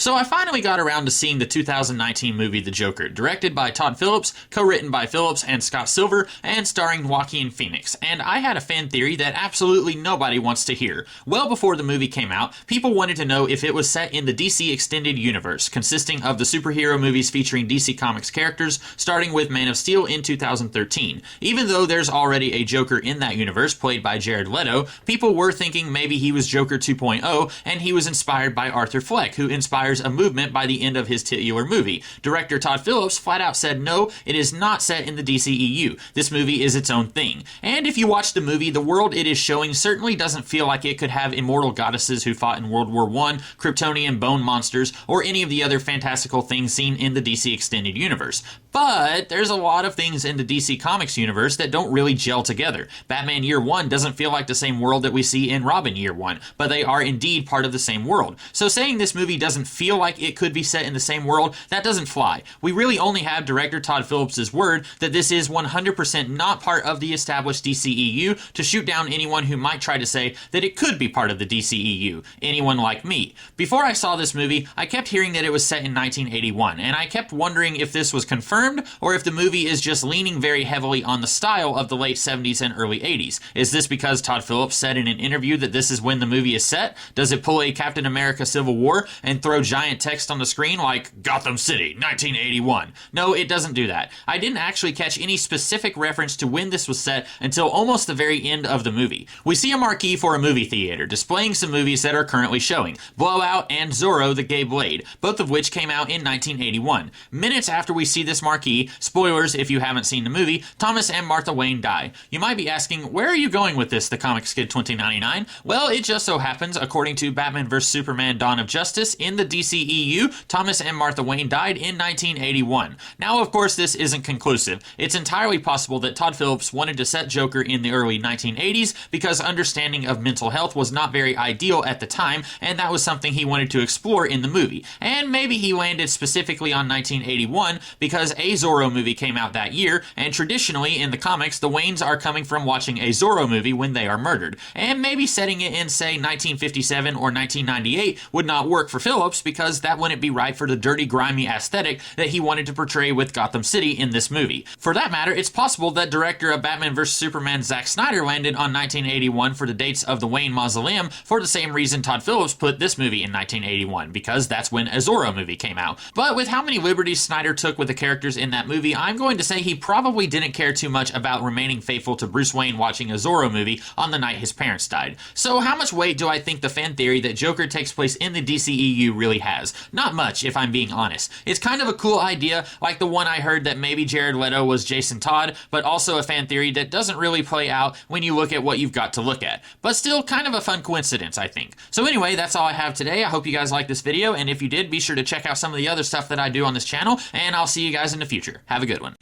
So I finally got around to seeing the 2019 movie The Joker, directed by Todd Phillips, co-written by Phillips and Scott Silver, and starring Joaquin Phoenix. And I had a fan theory that absolutely nobody wants to hear. Well before the movie came out, people wanted to know if it was set in the DC Extended Universe, consisting of the superhero movies featuring DC Comics characters, starting with Man of Steel in 2013. Even though there's already a Joker in that universe, played by Jared Leto, people were thinking maybe he was Joker 2.0, and he was inspired by Arthur Fleck, who inspires a movement by the end of his titular movie. Director Todd Phillips flat out said no, it is not set in the DCEU. This movie is its own thing. And if you watch the movie, the world it is showing certainly doesn't feel like it could have immortal goddesses who fought in World War I, Kryptonian bone monsters, or any of the other fantastical things seen in the DC Extended Universe. But there's a lot of things in the DC Comics universe that don't really gel together. Batman Year One doesn't feel like the same world that we see in Robin Year One, but they are indeed part of the same world. So saying this movie doesn't feel like it could be set in the same world, that doesn't fly. We really only have director Todd Phillips' word that this is 100% not part of the established DCEU to shoot down anyone who might try to say that it could be part of the DCEU, anyone like me. Before I saw this movie, I kept hearing that it was set in 1981, and I kept wondering if this was confirmed or if the movie is just leaning very heavily on the style of the late 70s and early 80s. Is this because Todd Phillips said in an interview that this is when the movie is set? Does it pull a Captain America Civil War and throw giant text on the screen like Gotham City, 1981? No, it doesn't do that. I didn't actually catch any specific reference to when this was set until almost the very end of the movie. We see a marquee for a movie theater displaying some movies that are currently showing, Blowout and Zorro the Gay Blade, both of which came out in 1981. Minutes after we see this marquee, spoilers if you haven't seen the movie, Thomas and Martha Wayne die. You might be asking, where are you going with this, The Comics Kid 2099? Well, it just so happens, according to Batman vs. Superman Dawn of Justice, in the DCEU, Thomas and Martha Wayne died in 1981. Now, of course, this isn't conclusive. It's entirely possible that Todd Phillips wanted to set Joker in the early 1980s because understanding of mental health was not very ideal at the time, and that was something he wanted to explore in the movie. And maybe he landed specifically on 1981 because a Zorro movie came out that year, and traditionally in the comics, the Waynes are coming from watching a Zorro movie when they are murdered. And maybe setting it in, say, 1957 or 1998 would not work for Phillips because that wouldn't be right for the dirty, grimy aesthetic that he wanted to portray with Gotham City in this movie. For that matter, it's possible that director of Batman vs. Superman Zack Snyder landed on 1981 for the dates of the Wayne Mausoleum for the same reason Todd Phillips put this movie in 1981, because that's when a Zorro movie came out. But with how many liberties Snyder took with the characters in that movie, I'm going to say he probably didn't care too much about remaining faithful to Bruce Wayne watching a Zorro movie on the night his parents died. So how much weight do I think the fan theory that Joker takes place in the DCEU really has? Not much, if I'm being honest. It's kind of a cool idea, like the one I heard that maybe Jared Leto was Jason Todd, but also a fan theory that doesn't really play out when you look at what you've got to look at. But still, kind of a fun coincidence, I think. So anyway, that's all I have today. I hope you guys liked this video, and if you did, be sure to check out some of the other stuff that I do on this channel, and I'll see you guys in the future. Have a good one.